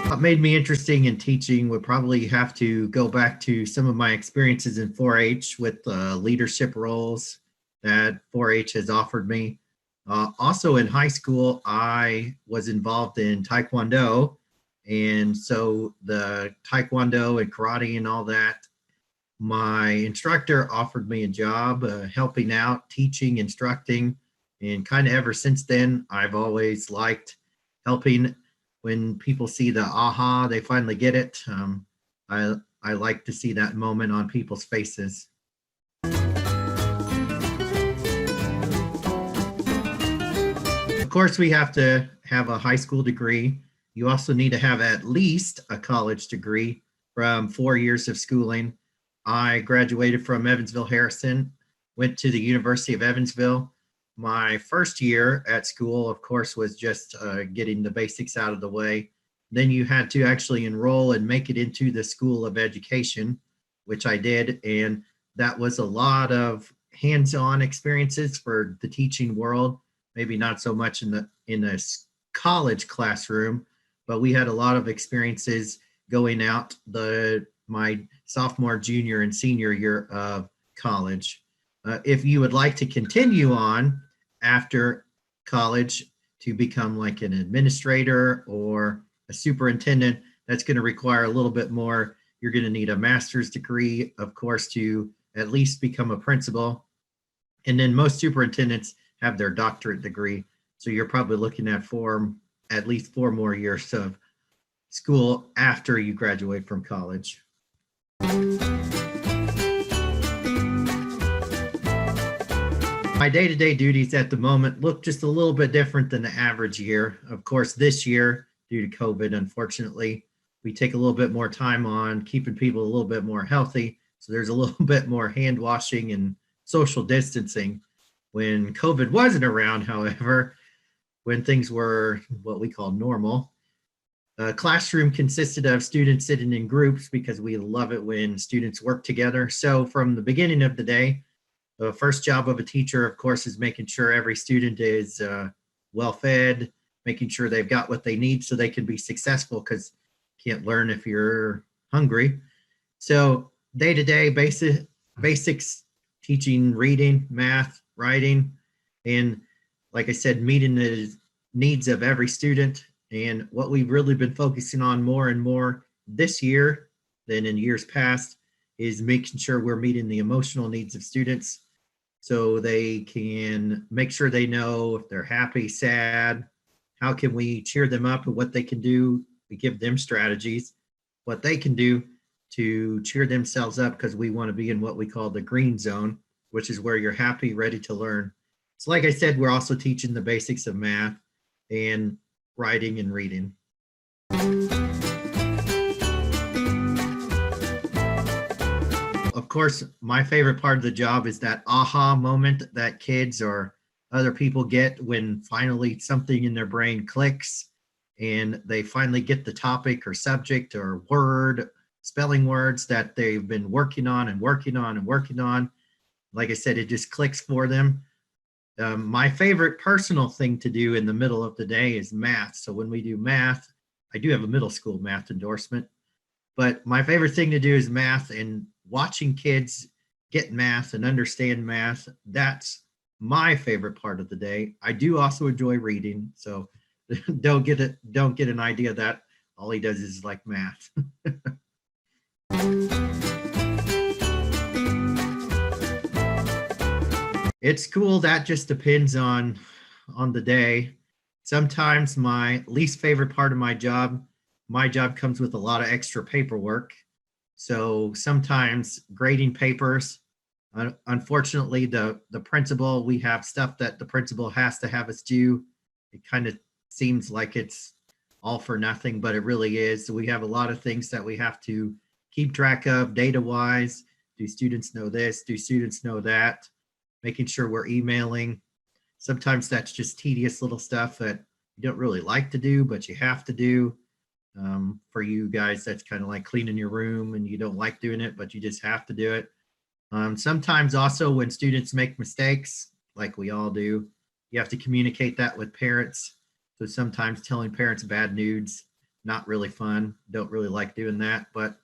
What made me interesting in teaching would probably have to go back to some of my experiences in 4-H with leadership roles that 4-H has offered me. Also in high school, I was involved in Taekwondo. And so the Taekwondo and karate and all that, my instructor offered me a job helping out, teaching, instructing. And kind of ever since then, I've always liked helping. When people see the aha, they finally get it. I like to see that moment on people's faces. Of course, we have to have a high school degree. You also need to have at least a college degree from 4 years of schooling. I graduated from Evansville Harrison, went to the University of Evansville. My first year at school, of course, was just getting the basics out of the way. Then you had to actually enroll and make it into the School of Education, which I did. And that was a lot of hands-on experiences for the teaching world. Maybe not so much in the college classroom, but we had a lot of experiences going out my sophomore, junior, and senior year of college. If you would like to continue on after college to become like an administrator or a superintendent, that's going to require a little bit more. You're going to need a master's degree, of course, to at least become a principal. And then most superintendents have their doctorate degree. So you're probably looking at at least 4 more years of school after you graduate from college. My day-to-day duties at the moment look just a little bit different than the average year. Of course, this year, due to COVID, unfortunately, we take a little bit more time on keeping people a little bit more healthy. So there's a little bit more hand washing and social distancing. When COVID wasn't around, however, when things were what we call normal, the classroom consisted of students sitting in groups because we love it when students work together. So from the beginning of the day, the first job of a teacher, of course, is making sure every student is well fed, making sure they've got what they need so they can be successful, because you can't learn if you're hungry. So day-to-day basics, teaching reading, math, writing, and like I said, meeting the needs of every student. And what we've really been focusing on more and more this year than in years past is making sure we're meeting the emotional needs of students, so they can make sure they know if they're happy, sad, how can we cheer them up, and what they can do. We give them strategies, what they can do to cheer themselves up, because we want to be in what we call the green zone, which is where you're happy, ready to learn. So like I said, we're also teaching the basics of math and writing and reading. Of course, my favorite part of the job is that aha moment that kids or other people get when finally something in their brain clicks and they finally get the topic or subject or word, spelling words that they've been working on and working on and working on. Like I said, it just clicks for them. My favorite personal thing to do in the middle of the day is math. So when we do math, I do have a middle school math endorsement, but my favorite thing to do is math, and watching kids get math and understand math. That's my favorite part of the day. I do also enjoy reading, so don't get an idea that all he does is like math. It's cool. That just depends on the day. Sometimes my least favorite part of my job comes with a lot of extra paperwork. So sometimes grading papers, unfortunately, the principal, we have stuff that the principal has to have us do. It kind of seems like it's all for nothing, but it really is. So we have a lot of things that we have to keep track of data-wise. Do students know this? Do students know that? Making sure we're emailing. Sometimes that's just tedious little stuff that you don't really like to do, but you have to do. For you guys, that's kind of like cleaning your room, and you don't like doing it, but you just have to do it. Sometimes also when students make mistakes, like we all do, you have to communicate that with parents. So sometimes telling parents bad news not really fun. Don't really like doing that, but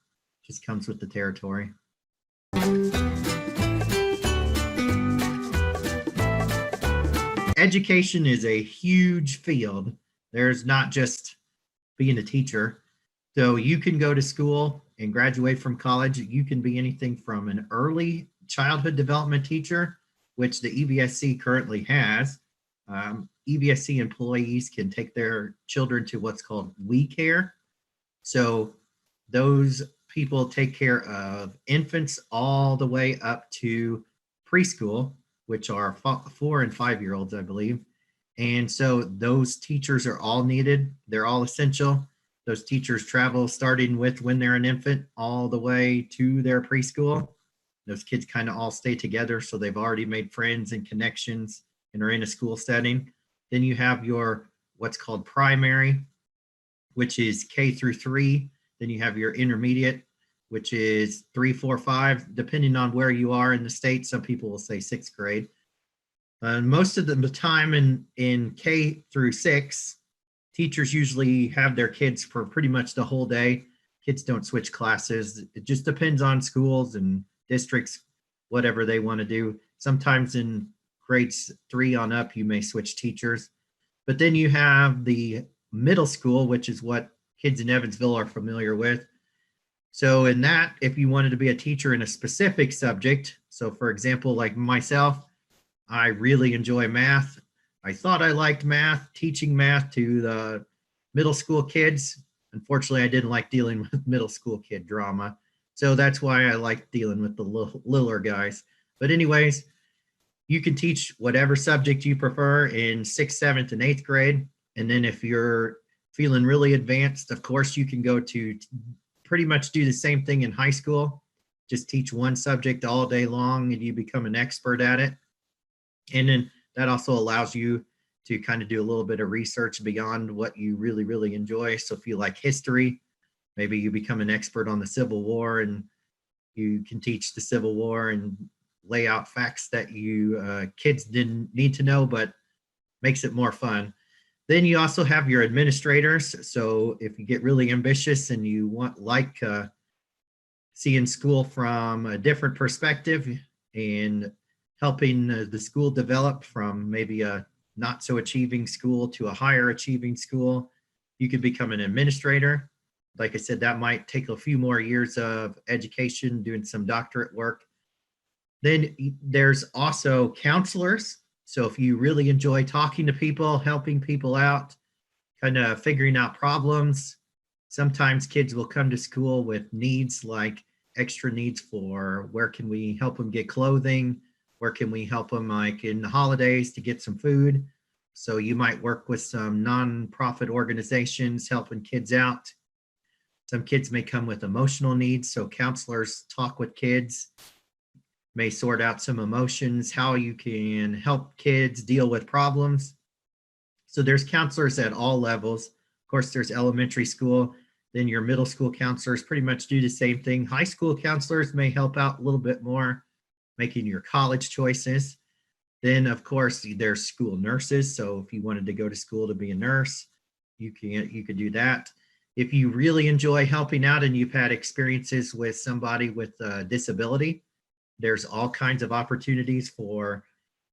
just comes with the territory. Education is a huge field. There's not just being a teacher. So you can go to school and graduate from college. You can be anything from an early childhood development teacher, which the EVSC currently has. EVSC employees can take their children to what's called We Care. So those people take care of infants all the way up to preschool, which are 4 and 5-year-olds, I believe. And so those teachers are all needed. They're all essential. Those teachers travel starting with when they're an infant all the way to their preschool. Those kids kind of all stay together, so they've already made friends and connections and are in a school setting. Then you have your what's called primary, which is K through 3. Then you have your intermediate, which is 3, 4, 5, depending on where you are in the state. Some people will say 6th grade. Most of the time in K through 6, teachers usually have their kids for pretty much the whole day. Kids don't switch classes. It just depends on schools and districts, whatever they want to do. Sometimes in grades 3 on up, you may switch teachers. But then you have the middle school, which is what kids in Evansville are familiar with. So in that, if you wanted to be a teacher in a specific subject, so for example, like myself, I really enjoy math. I thought I liked math, teaching math to the middle school kids. Unfortunately, I didn't like dealing with middle school kid drama. So that's why I like dealing with the littler guys. But anyways, you can teach whatever subject you prefer in 6th, 7th, and 8th grade. And then if you're feeling really advanced, of course, you can go to pretty much do the same thing in high school. Just teach one subject all day long and you become an expert at it. And then that also allows you to kind of do a little bit of research beyond what you really, really enjoy. So if you like history, maybe you become an expert on the Civil War and you can teach the Civil War and lay out facts that you kids didn't need to know, but makes it more fun. Then you also have your administrators. So if you get really ambitious and you want seeing school from a different perspective and helping the school develop from maybe a not so achieving school to a higher achieving school, you could become an administrator. Like I said, that might take a few more years of education, doing some doctorate work. Then there's also counselors. So if you really enjoy talking to people, helping people out, kind of figuring out problems, sometimes kids will come to school with needs like extra needs for where can we help them get clothing, where can we help them like in the holidays to get some food. So you might work with some nonprofit organizations helping kids out. Some kids may come with emotional needs, so counselors talk with kids, may sort out some emotions, how you can help kids deal with problems. So there's counselors at all levels. Of course, there's elementary school, then your middle school counselors pretty much do the same thing. High school counselors may help out a little bit more, making your college choices. Then, of course, there's school nurses. So if you wanted to go to school to be a nurse, you could do that. If you really enjoy helping out and you've had experiences with somebody with a disability, there's all kinds of opportunities for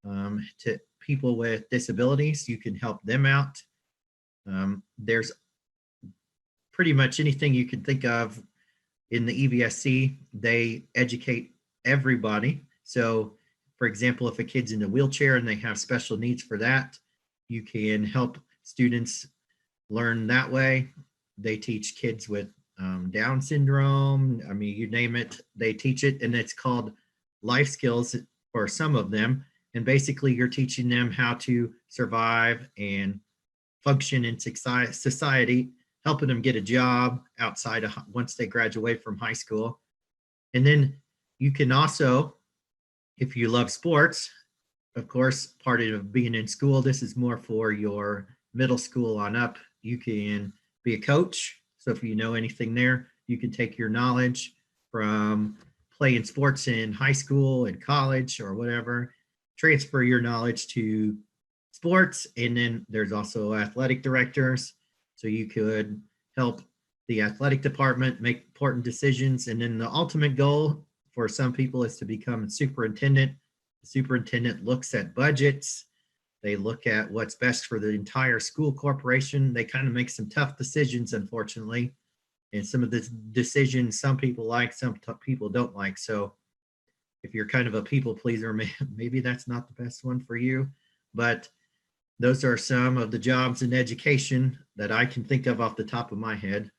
to people with disabilities. You can help them out. There's pretty much anything you can think of in the EVSC. They educate everybody. So for example, if a kid's in a wheelchair and they have special needs for that, you can help students learn that way. They teach kids with Down syndrome. I mean, you name it, they teach it, and it's called life skills for some of them. And basically you're teaching them how to survive and function in society, helping them get a job outside of once they graduate from high school. And then you can also, if you love sports, of course, part of being in school, this is more for your middle school on up. You can be a coach. So if you know anything there, you can take your knowledge from playing sports in high school and college or whatever, transfer your knowledge to sports. And then there's also athletic directors. So you could help the athletic department make important decisions. And then the ultimate goal for some people is to become a superintendent. The superintendent looks at budgets. They look at what's best for the entire school corporation. They kind of make some tough decisions, unfortunately. And some of the decisions some people like, some people don't like. So if you're kind of a people pleaser, maybe that's not the best one for you. But those are some of the jobs in education that I can think of off the top of my head.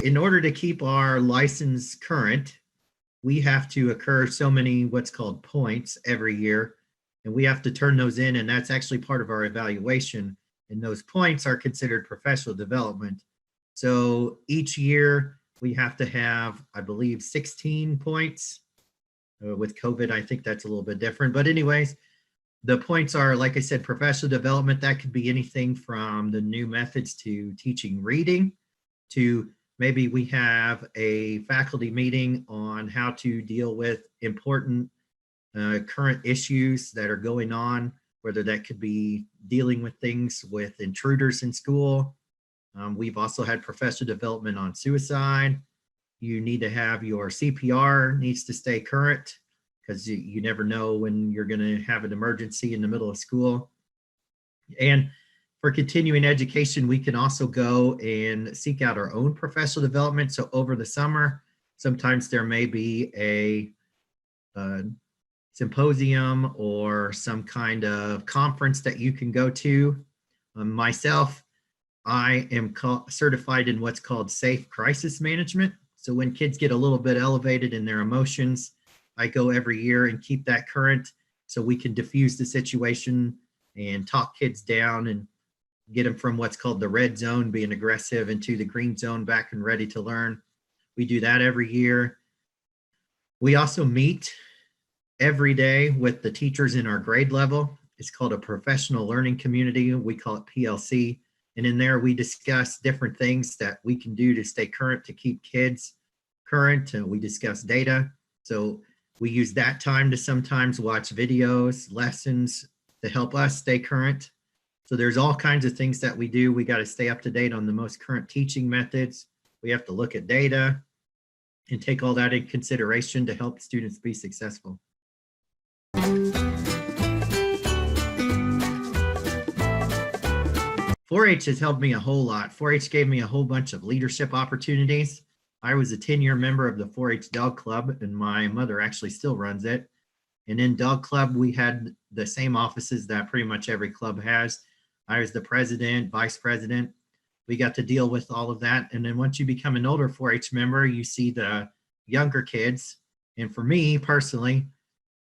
In order to keep our license current, we have to accrue so many what's called points every year, and we have to turn those in, and that's actually part of our evaluation. And those points are considered professional development. So each year we have to have, I believe, 16 points. With COVID, I think that's a little bit different. But anyways, the points are, like I said, professional development. That could be anything from the new methods to teaching reading, to maybe we have a faculty meeting on how to deal with important current issues that are going on, whether that could be dealing with things with intruders in school. We've also had professional development on suicide. You need to have your CPR needs to stay current, because you never know when you're going to have an emergency in the middle of school. And for continuing education, we can also go and seek out our own professional development. So over the summer, sometimes there may be a symposium or some kind of conference that you can go to. Myself, I am certified in what's called safe crisis management. So when kids get a little bit elevated in their emotions, I go every year and keep that current so we can diffuse the situation and talk kids down and get them from what's called the red zone, being aggressive, into the green zone, back and ready to learn. We do that every year. We also meet every day with the teachers in our grade level. It's called a professional learning community. We call it PLC. And in there, we discuss different things that we can do to stay current, to keep kids current. We discuss data. So we use that time to sometimes watch videos, lessons to help us stay current. So there's all kinds of things that we do. We got to stay up to date on the most current teaching methods. We have to look at data and take all that in consideration to help students be successful. 4-H has helped me a whole lot. 4-H gave me a whole bunch of leadership opportunities. I was a 10-year member of the 4-H Dog Club, and my mother actually still runs it. And in Dog Club, we had the same offices that pretty much every club has. I was the president, vice president. We got to deal with all of that. And then once you become an older 4-H member, you see the younger kids. And for me personally,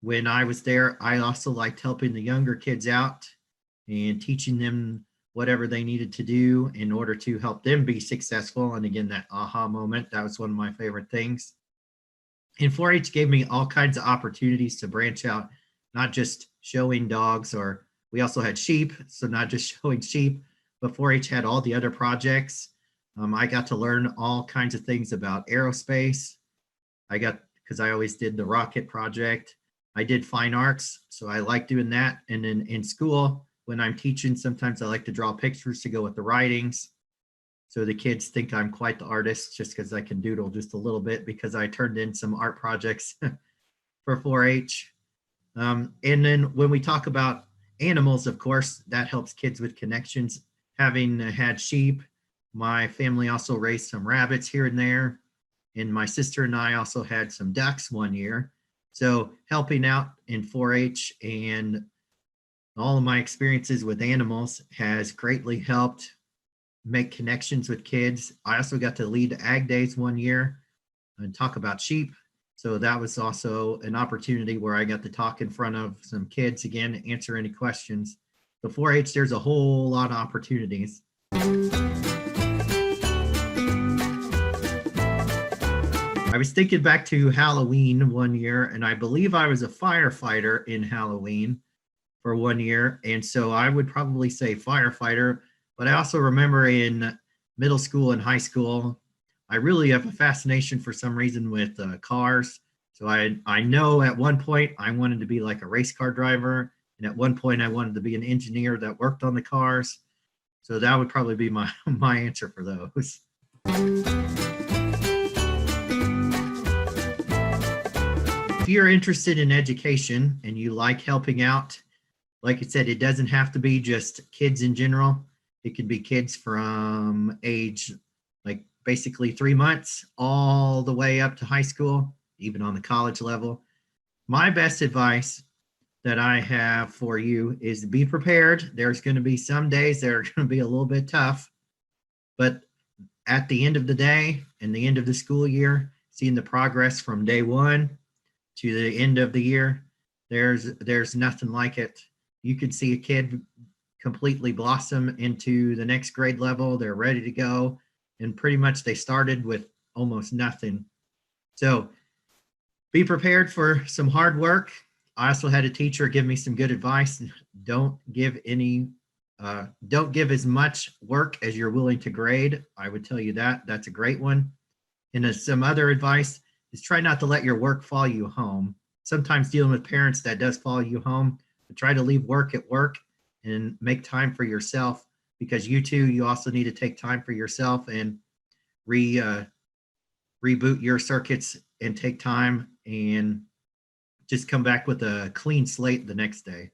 when I was there, I also liked helping the younger kids out and teaching them whatever they needed to do in order to help them be successful. And again, that aha moment, that was one of my favorite things. And 4-H gave me all kinds of opportunities to branch out, not just showing dogs, or we also had sheep, so not just showing sheep, but 4-H had all the other projects. I got to learn all kinds of things about aerospace. Because I always did the rocket project. I did fine arts, so I like doing that. And then in school, when I'm teaching, sometimes I like to draw pictures to go with the writings. So the kids think I'm quite the artist just because I can doodle just a little bit, because I turned in some art projects for 4-H. And then when we talk about animals, of course, that helps kids with connections. Having had sheep, my family also raised some rabbits here and there. And my sister and I also had some ducks one year. So helping out in 4-H and all of my experiences with animals has greatly helped make connections with kids. I also got to lead Ag Days one year and talk about sheep. So that was also an opportunity where I got to talk in front of some kids again, answer any questions. The 4-H, there's a whole lot of opportunities. I was thinking back to Halloween one year, and I believe I was a firefighter in Halloween for 1 year. And so I would probably say firefighter, but I also remember in middle school and high school, I really have a fascination for some reason with cars. So I know at one point I wanted to be like a race car driver. And at one point, I wanted to be an engineer that worked on the cars. So that would probably be my my answer for those. If you're interested in education and you like helping out, like I said, it doesn't have to be just kids in general. It could be kids from age like basically 3 months all the way up to high school, even on the college level. My best advice that I have for you is to be prepared. There's going to be some days that are going to be a little bit tough, but at the end of the day and the end of the school year, seeing the progress from day one to the end of the year, there's nothing like it. You could see a kid completely blossom into the next grade level. They're ready to go, and pretty much they started with almost nothing. So be prepared for some hard work. I also had a teacher give me some good advice. Don't give as much work as you're willing to grade. I would tell you that. That's a great one. And some other advice is try not to let your work follow you home. Sometimes dealing with parents, that does follow you home, but try to leave work at work and make time for yourself, because you also need to take time for yourself and reboot your circuits and take time and just come back with a clean slate the next day.